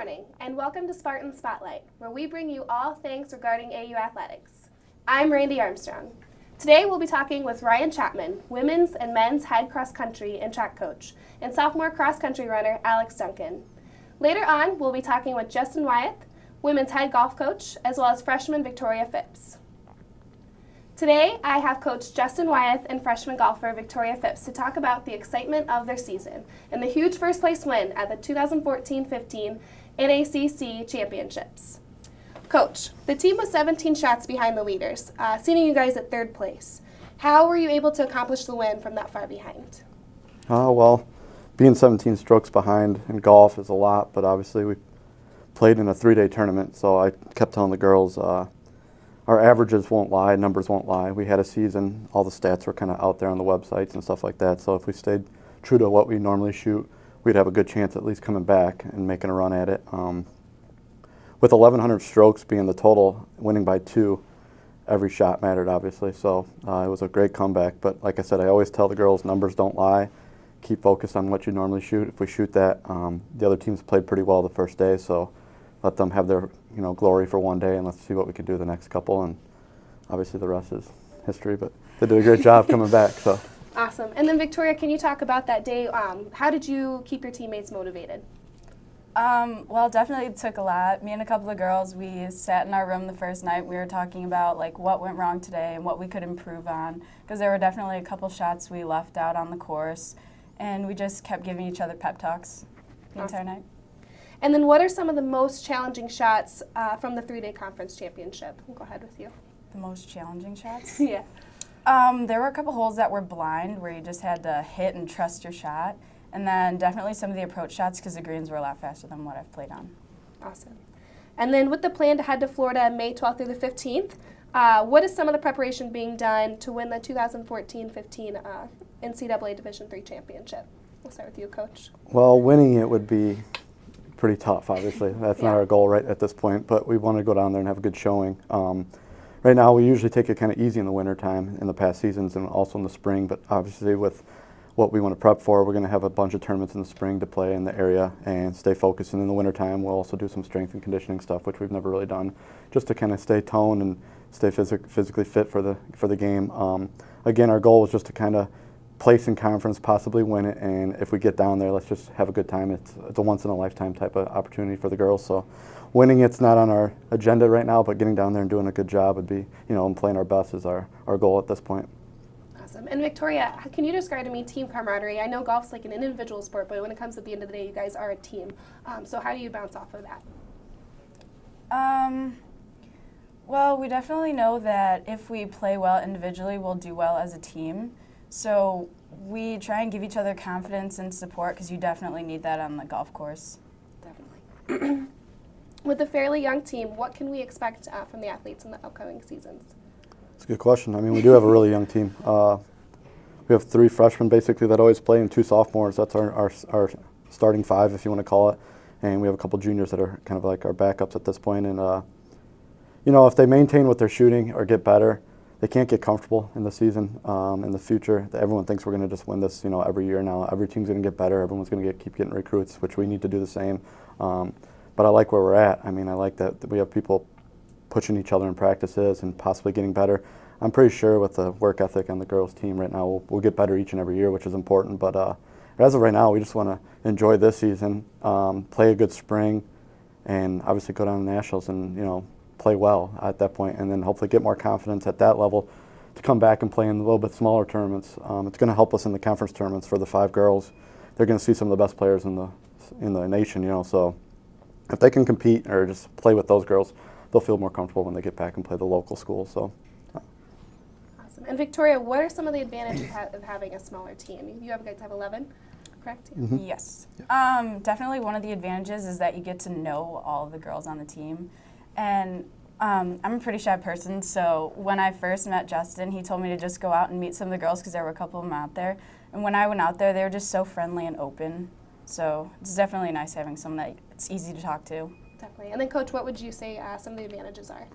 morning, and welcome to Spartan Spotlight, where we bring you all things regarding AU athletics. I'm Randy Armstrong. Today we'll be talking with Ryan Chapman, women's and men's head cross country and track coach, and sophomore cross country runner Alex Duncan. Later on, we'll be talking with Justin Wyeth, women's head golf coach, as well as freshman Victoria Phipps. Today, I have Coach Justin Wyeth and freshman golfer Victoria Phipps to talk about the excitement of their season and the huge first place win at the 2014-15 NACC Championships. Coach, the team was 17 shots behind the leaders, seeing you guys at third place. How were you able to accomplish the win from that far behind? Well, being 17 strokes behind in golf is a lot, but obviously we played in a 3-day tournament, so I kept telling the girls, our averages won't lie, numbers won't lie. We had a season, all the stats were kind of out there on the websites and stuff like that, so if we stayed true to what we normally shoot, we'd have a good chance at least coming back and making a run at it. With 1,100 strokes being the total, winning by 2, every shot mattered obviously, so it was a great comeback. But like I said, I always tell the girls, numbers don't lie. Keep focused on what you normally shoot. If we shoot that, the other teams played pretty well the first day, so let them have their glory for one day, and let's see what we can do the next couple. And obviously the rest is history, but they did a great job coming back. So awesome. And then Victoria, can you talk about that day? How did you keep your teammates motivated? Well, definitely it took a lot. Me and a couple of girls, we sat in our room the first night. We were talking about what went wrong today and what we could improve on, because there were definitely a couple shots we left out on the course, and we just kept giving each other pep talks the entire night. And then what are some of the most challenging shots from the 3-day conference championship? We'll go ahead with you. The most challenging shots? Yeah. There were a couple holes that were blind where you just had to hit and trust your shot. And then definitely some of the approach shots, because the greens were a lot faster than what I've played on. Awesome. And then with the plan to head to Florida May 12th through the 15th, what is some of the preparation being done to win the 2014-15 NCAA Division III championship? We'll start with you, Coach. Well, winning it would be pretty tough, obviously. That's not our goal right at this point, but we want to go down there and have a good showing. Right now, we usually take it kind of easy in the wintertime in the past seasons and also in the spring, but obviously with what we want to prep for, we're going to have a bunch of tournaments in the spring to play in the area and stay focused. And in the wintertime, we'll also do some strength and conditioning stuff, which we've never really done, just to kind of stay toned and stay physically fit for the game. Again, our goal is just to kind of place in conference, possibly win it, and if we get down there, let's just have a good time. It's a once-in-a-lifetime type of opportunity for the girls. So winning it's not on our agenda right now, but getting down there and doing a good job would be, and playing our best is our goal at this point. Awesome. And Victoria, can you describe to me team camaraderie? I know golf's like an individual sport, but when it comes to the end of the day, you guys are a team. So how do you bounce off of that? Well, we definitely know that if we play well individually, we'll do well as a team. So we try and give each other confidence and support, because you definitely need that on the golf course. Definitely. With a fairly young team, what can we expect from the athletes in the upcoming seasons? That's a good question. I mean, we do have a really young team. We have 3 freshmen basically that always play and 2 sophomores. That's our starting 5, if you want to call it. And we have a couple juniors that are kind of like our backups at this point. And, if they maintain what they're shooting or get better, they can't get comfortable in the season, in the future. Everyone thinks we're going to just win this, every year now. Every team's going to get better. Everyone's going to keep getting recruits, which we need to do the same. But I like where we're at. I mean, I like that we have people pushing each other in practices and possibly getting better. I'm pretty sure with the work ethic on the girls' team right now, we'll get better each and every year, which is important. But as of right now, we just want to enjoy this season, play a good spring, and obviously go down to nationals and play well at that point, and then hopefully get more confidence at that level to come back and play in a little bit smaller tournaments. It's going to help us in the conference tournaments for the 5 girls. They're going to see some of the best players in the nation, so if they can compete or just play with those girls, they'll feel more comfortable when they get back and play the local school. So. Awesome. And Victoria, what are some of the advantages of having a smaller team? You guys have 11, correct? Mm-hmm. Yes. Definitely one of the advantages is that you get to know all of the girls on the team. And I'm a pretty shy person, so when I first met Justin, he told me to just go out and meet some of the girls, because there were a couple of them out there. And when I went out there, they were just so friendly and open. So it's definitely nice having someone that it's easy to talk to. Definitely. And then, Coach, what would you say some of the advantages are?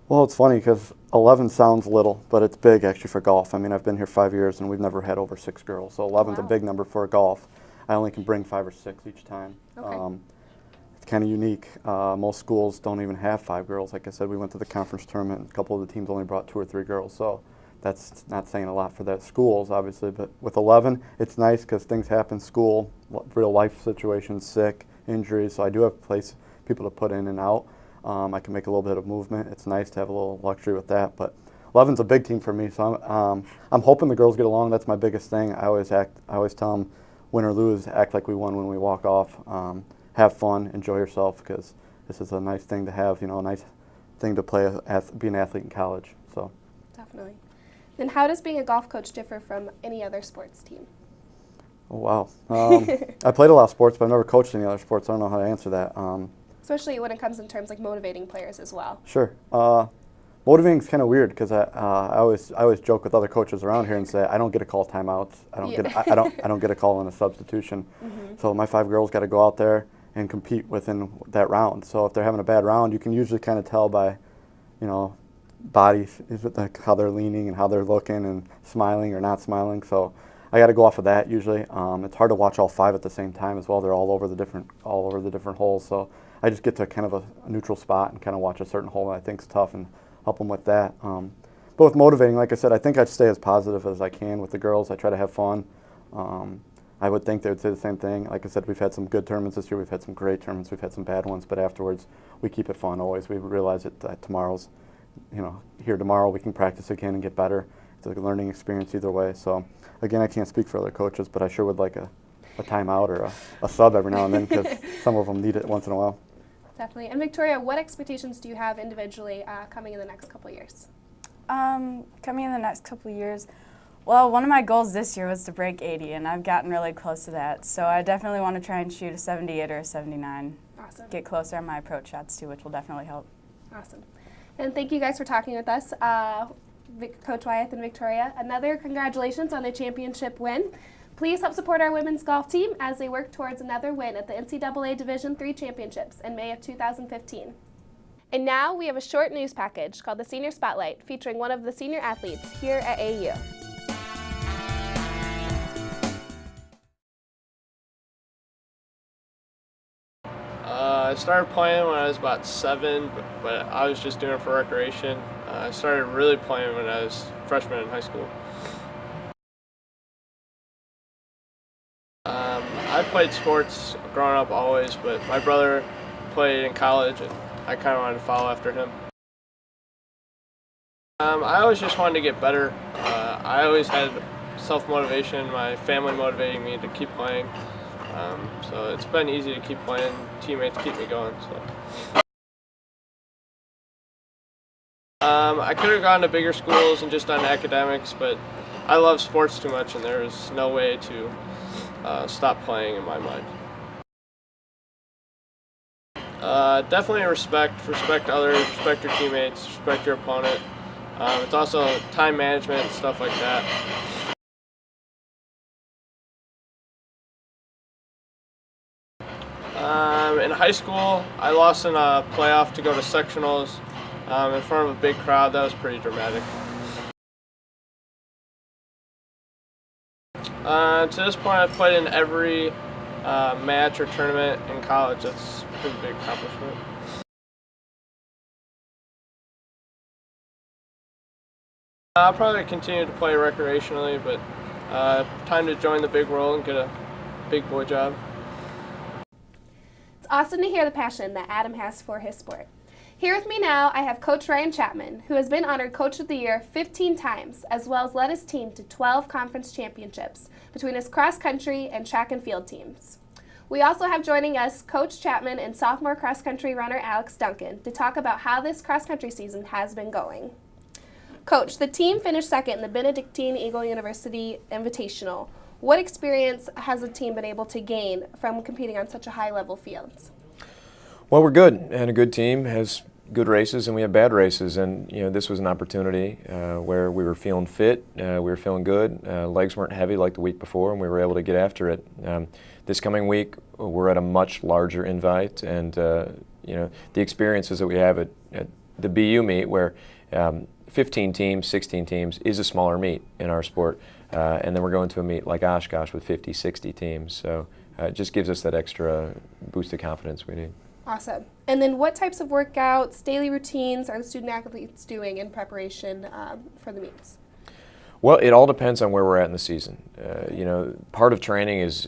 Well, it's funny because 11 sounds little, but it's big actually for golf. I mean, I've been here 5 years and we've never had over 6 girls, so 11's a big number for a golf. I only can bring 5 or 6 each time. Okay. kind of unique. Most schools don't even have 5 girls. Like I said, we went to the conference tournament, and a couple of the teams only brought 2 or 3 girls. So that's not saying a lot for the schools, obviously. But with 11, it's nice because things happen, school, real life situations, sick, injuries. So I do have people to put in and out. I can make a little bit of movement. It's nice to have a little luxury with that. But 11's a big team for me, so I'm hoping the girls get along. That's my biggest thing. I always tell them, win or lose, act like we won when we walk off. Have fun, enjoy yourself, because this is a nice thing to have. You know, a nice thing to be an athlete in college. So Definitely. Then how does being a golf coach differ from any other sports team? Oh wow, I played a lot of sports, but I've never coached any other sports. I don't know how to answer that. Especially when it comes in terms like motivating players as well. Sure. Motivating is kind of weird because I always joke with other coaches around here and say I don't get to call timeouts. I don't get a call on a substitution. Mm-hmm. So my 5 girls got to go out there and compete within that round. So if they're having a bad round, you can usually kind of tell by, you know, bodies, like how they're leaning and how they're looking and smiling or not smiling. So I got to go off of that usually. It's hard to watch all 5 at the same time as well. They're all over the different holes. So I just get to kind of a neutral spot and kind of watch a certain hole that I think is tough and help them with that. But with motivating, like I said, I think I'd stay as positive as I can with the girls. I try to have fun. I would think they would say the same thing. Like I said, we've had some good tournaments this year. We've had some great tournaments. We've had some bad ones. But afterwards, we keep it fun always. We realize that tomorrow's, you know, here tomorrow. We can practice again and get better. It's like a learning experience either way. So again, I can't speak for other coaches, but I sure would like a timeout or a sub every now and then because some of them need it once in a while. Definitely. And Victoria, what expectations do you have individually coming in the next couple of years? Coming in the next couple of years, well, one of my goals this year was to break 80, and I've gotten really close to that. So I definitely want to try and shoot a 78 or a 79. Awesome. Get closer on my approach shots too, which will definitely help. Awesome. And thank you guys for talking with us, Coach Wyeth and Victoria. Another congratulations on a championship win. Please help support our women's golf team as they work towards another win at the NCAA Division III Championships in May of 2015. And now we have a short news package called the Senior Spotlight featuring one of the senior athletes here at AU. I started playing when I was about 7, but I was just doing it for recreation. I started really playing when I was a freshman in high school. I played sports growing up always, but my brother played in college and I kind of wanted to follow after him. I always just wanted to get better. I always had self-motivation, my family motivating me to keep playing. So it's been easy to keep playing, teammates keep me going. So. I could have gone to bigger schools and just done academics, but I love sports too much and there was no way to stop playing in my mind. Definitely respect others, respect your teammates, respect your opponent. It's also time management and stuff like that. In high school, I lost in a playoff to go to sectionals in front of a big crowd. That was pretty dramatic. To this point, I've played in every match or tournament in college. That's a pretty big accomplishment. I'll probably continue to play recreationally, but time to join the big world and get a big boy job. It's awesome to hear the passion that Adam has for his sport. Here with me now, I have Coach Ryan Chapman, who has been honored Coach of the Year 15 times, as well as led his team to 12 conference championships between his cross-country and track and field teams. We also have joining us Coach Chapman and sophomore cross-country runner Alex Duncan to talk about how this cross-country season has been going. Coach, the team finished second in the Benedictine Eagle University Invitational. What experience has the team been able to gain from competing on such a high-level field? Well, we're good, and a good team has good races, and we have bad races. And you know, this was an opportunity where we were feeling fit, we were feeling good. Legs weren't heavy like the week before, and we were able to get after it. This coming week, we're at a much larger invite, and you know, the experiences that we have at the BU meet, where 15 teams, 16 teams is a smaller meet in our sport. And then we're going to a meet like Oshkosh with 50, 60 teams. So it just gives us that extra boost of confidence we need. Awesome. And then what types of workouts, daily routines are the student athletes doing in preparation for the meets? Well, it all depends on where we're at in the season. Part of training is,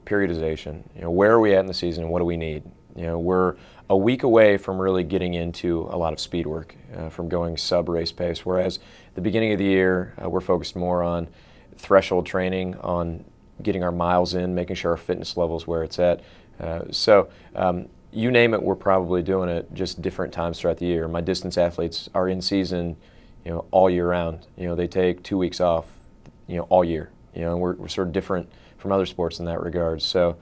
periodization. Where are we at in the season and what do we need? We're a week away from really getting into a lot of speed work, from going sub-race pace, whereas the beginning of the year, we're focused more on threshold training, on getting our miles in, making sure our fitness level is where it's at. You name it, we're probably doing it just different times throughout the year. My distance athletes are in season all year round. They take 2 weeks off, all year. And we're sort of different from other sports in that regard. So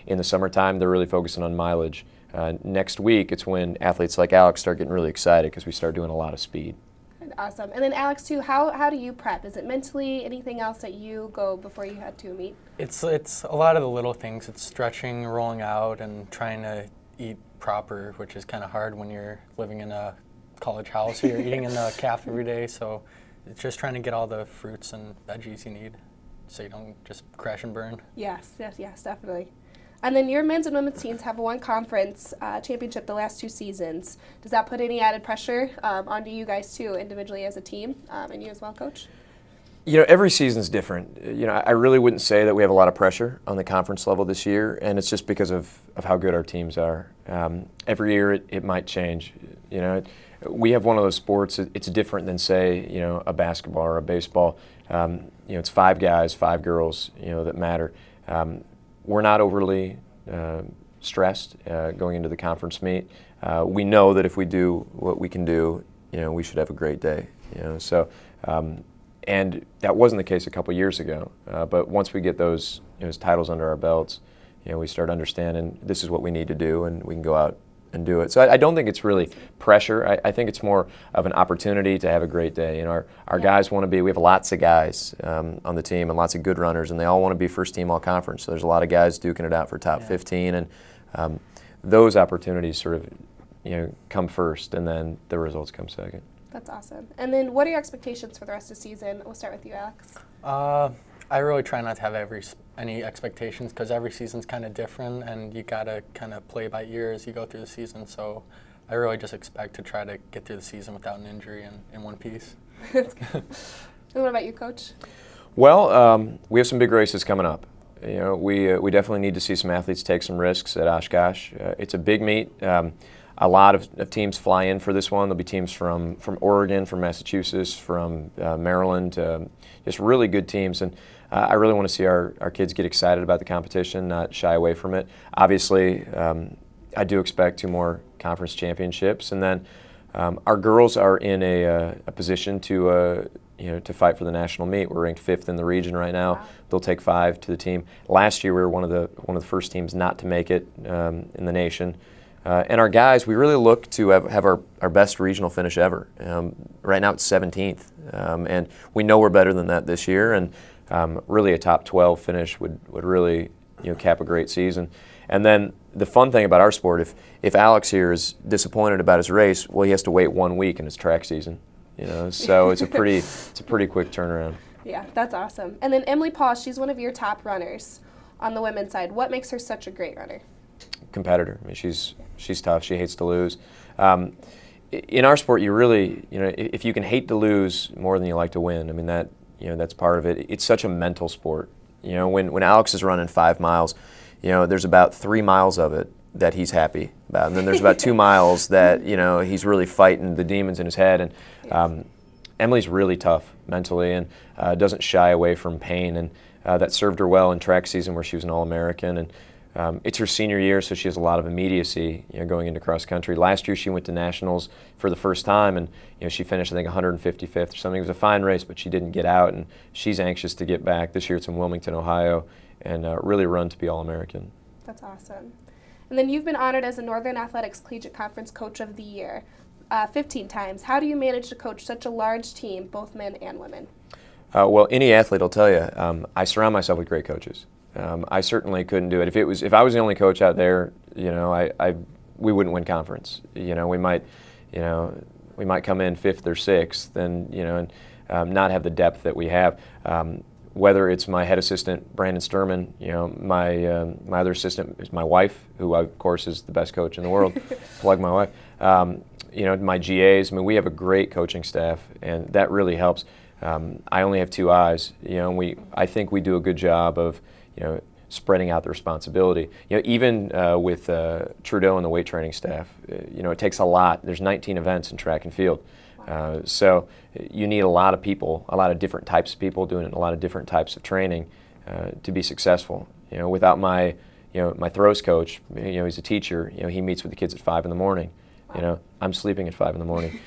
in the summertime, they're really focusing on mileage. Next week, it's when athletes like Alex start getting really excited because we start doing a lot of speed. Awesome. And then Alex, too, how do you prep? Is it mentally, anything else that you go before you head to a meet? It's a lot of the little things. It's stretching, rolling out, and trying to eat proper, which is kind of hard when you're living in a college house or you're eating in the cafe every day. So it's just trying to get all the fruits and veggies you need so you don't just crash and burn. Yes, definitely. And then your men's and women's teams have won conference championship the last 2 seasons. Does that put any added pressure onto you guys too, individually as a team, and you as well, Coach? Every season's different. I really wouldn't say that we have a lot of pressure on the conference level this year, and it's just because of how good our teams are. Every year it might change. We have one of those sports, it's different than, say, a basketball or a baseball. It's 5 guys, 5 girls, that matter. We're not overly stressed going into the conference meet. We know that if we do what we can do, we should have a great day. And that wasn't the case a couple years ago. But once we get those titles under our belts, we start understanding this is what we need to do, and we can go out and do it. So I don't think it's really pressure. I think it's more of an opportunity to have a great day. Our guys want to be, we have lots of guys on the team and lots of good runners, and they all want to be first team all conference. So there's a lot of guys duking it out for top 15, and those opportunities sort of come first, and then the results come second. That's awesome. And then what are your expectations for the rest of the season? We'll start with you, Alex. I really try not to have any expectations because every season's kind of different, and you got to kind of play by ear as you go through the season. So I really just expect to try to get through the season without an injury and in one piece. That's good. And what about you, Coach? Well, we have some big races coming up. We definitely need to see some athletes take some risks at Oshkosh. It's a big meet. A lot of teams fly in for this one. There'll be teams from Oregon, from Massachusetts, from Maryland, just really good teams. And I really want to see our kids get excited about the competition, not shy away from it. Obviously, I do expect 2 more conference championships. And then our girls are in a position to fight for the national meet. We're ranked 5th in the region right now. Wow. They'll take 5 to the team. Last year, we were one of the first teams not to make it in the nation. And our guys, we really look to have our best regional finish ever. Right now it's 17th, and we know we're better than that this year, and really a top 12 finish would really cap a great season. And then the fun thing about our sport, if Alex here is disappointed about his race, well, he has to wait 1 week in his track season. So it's a pretty quick turnaround. Yeah, that's awesome. And then Emily Paul, she's one of your top runners on the women's side. What makes her such a great runner? Competitor. I mean, she's tough. She hates to lose. In our sport, you really, if you can hate to lose more than you like to win, I mean that's part of it. It's such a mental sport. When Alex is running 5 miles, there's about 3 miles of it that he's happy about, and then there's about 2 miles that he's really fighting the demons in his head. And Emily's really tough mentally and doesn't shy away from pain, and that served her well in track season where she was an All-American. And it's her senior year, so she has a lot of immediacy going into cross country. Last year she went to nationals for the first time, and she finished I think 155th or something. It was a fine race, but she didn't get out, and she's anxious to get back. This year it's in Wilmington, Ohio, and really run to be All-American. That's awesome. And then you've been honored as the Northern Athletics Collegiate Conference Coach of the Year 15 times. How do you manage to coach such a large team, both men and women? Well, any athlete will tell you, I surround myself with great coaches. I certainly couldn't do it. If I was the only coach out there, we wouldn't win conference. We might come in 5th or 6th, and not have the depth that we have. whether it's my head assistant, Brandon Sturman, you know, my other assistant is my wife, who of course is the best coach in the world, plug my wife. You know, my GAs, I mean, we have a great coaching staff, and that really helps. I only have two eyes, you know, and I think we do a good job of, you know, spreading out the responsibility. You know, even with Trudeau and the weight training staff, you know, it takes a lot. There's 19 events in track and field. So you need a lot of people, a lot of different types of people doing a lot of different types of training to be successful. You know, without my throws coach, you know, he's a teacher. You know, he meets with the kids at 5 in the morning. You know, I'm sleeping at 5 in the morning.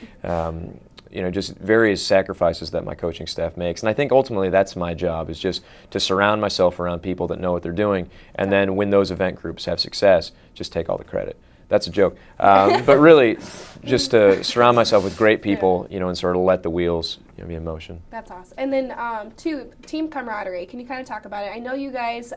You know, just various sacrifices that my coaching staff makes. And I think ultimately that's my job, is just to surround myself around people that know what they're doing. And then when those event groups have success, just take all the credit. That's a joke. But really, just to surround myself with great people, you know, and sort of let the wheels, you know, be in motion. That's awesome. And then, team camaraderie. Can you kind of talk about it? I know you guys,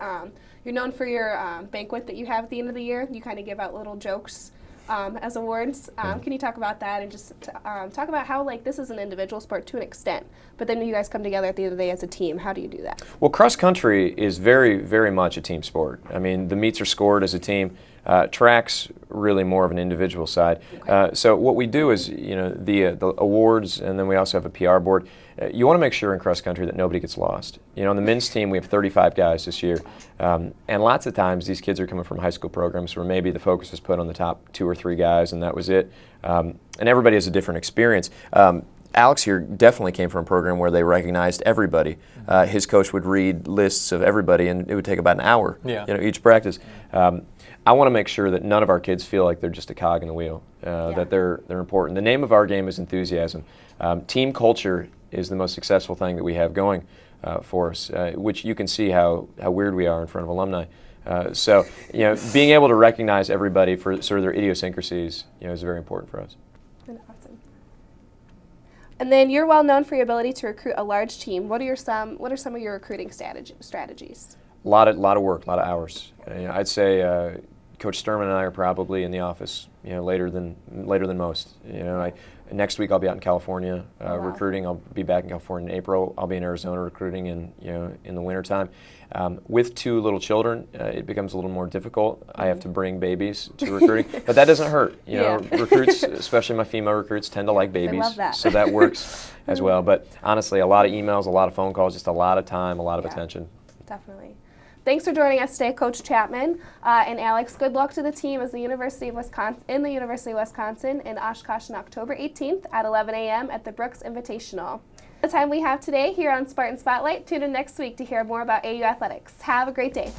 you're known for your banquet that you have at the end of the year. You kind of give out little jokes as awards. Can you talk about that and just talk about how, like, this is an individual sport to an extent, but then you guys come together at the end of the day as a team. How do you do that? Well, cross country is very, very much a team sport. I mean, the meets are scored as a team. Track's really more of an individual side. Okay. So what we do is, you know, the awards, and then we also have a PR board. You want to make sure in cross country that nobody gets lost. You know, on the men's team we have 35 guys this year, and lots of times these kids are coming from high school programs where maybe the focus is put on the top 2 or 3 guys, and that was it. And everybody has a different experience. Alex here definitely came from a program where they recognized everybody. His coach would read lists of everybody, and it would take about an hour, you know, each practice. I want to make sure that none of our kids feel like they're just a cog in the wheel, that they're important. The name of our game is enthusiasm. Team culture is the most successful thing that we have going for us, which you can see how weird we are in front of alumni. So, you know, being able to recognize everybody for sort of their idiosyncrasies, you know, is very important for us. Awesome. And then you're well known for your ability to recruit a large team. What are some of your recruiting strategies? A lot of work, a lot of hours. You know, I'd say Coach Sturman and I are probably in the office, you know, later than most. You know, next week I'll be out in California recruiting. I'll be back in California in April. I'll be in Arizona recruiting in the wintertime. With 2 little children, it becomes a little more difficult. I have to bring babies to recruiting, but that doesn't hurt. You know, recruits, especially my female recruits, tend to like babies, love that. so that works as well. But honestly, a lot of emails, a lot of phone calls, just a lot of time, a lot of attention. Definitely. Thanks for joining us today, Coach Chapman and Alex. Good luck to the team as the University of Wisconsin in Oshkosh on October 18th at 11 a.m. at the Brooks Invitational. The time we have today here on Spartan Spotlight. Tune in next week to hear more about AU athletics. Have a great day.